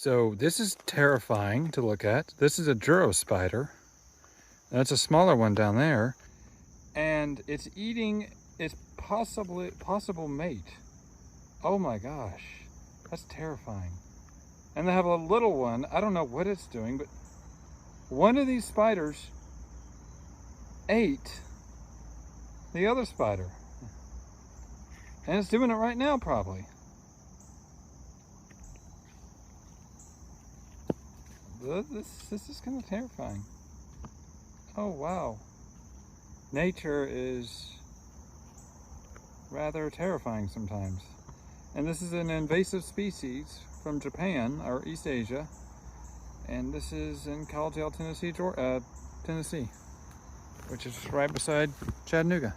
So this is terrifying to look at. This is a Joro Spider. That's a smaller one down there. And it's eating its possible mate. Oh my gosh, that's terrifying. And they have a little one. I don't know what it's doing, but one of these spiders ate the other spider. And it's doing it right now, probably. This is kind of terrifying. Oh, wow. Nature is rather terrifying sometimes. And this is an invasive species from Japan, or East Asia. And this is in Collegedale, Tennessee, which is right beside Chattanooga.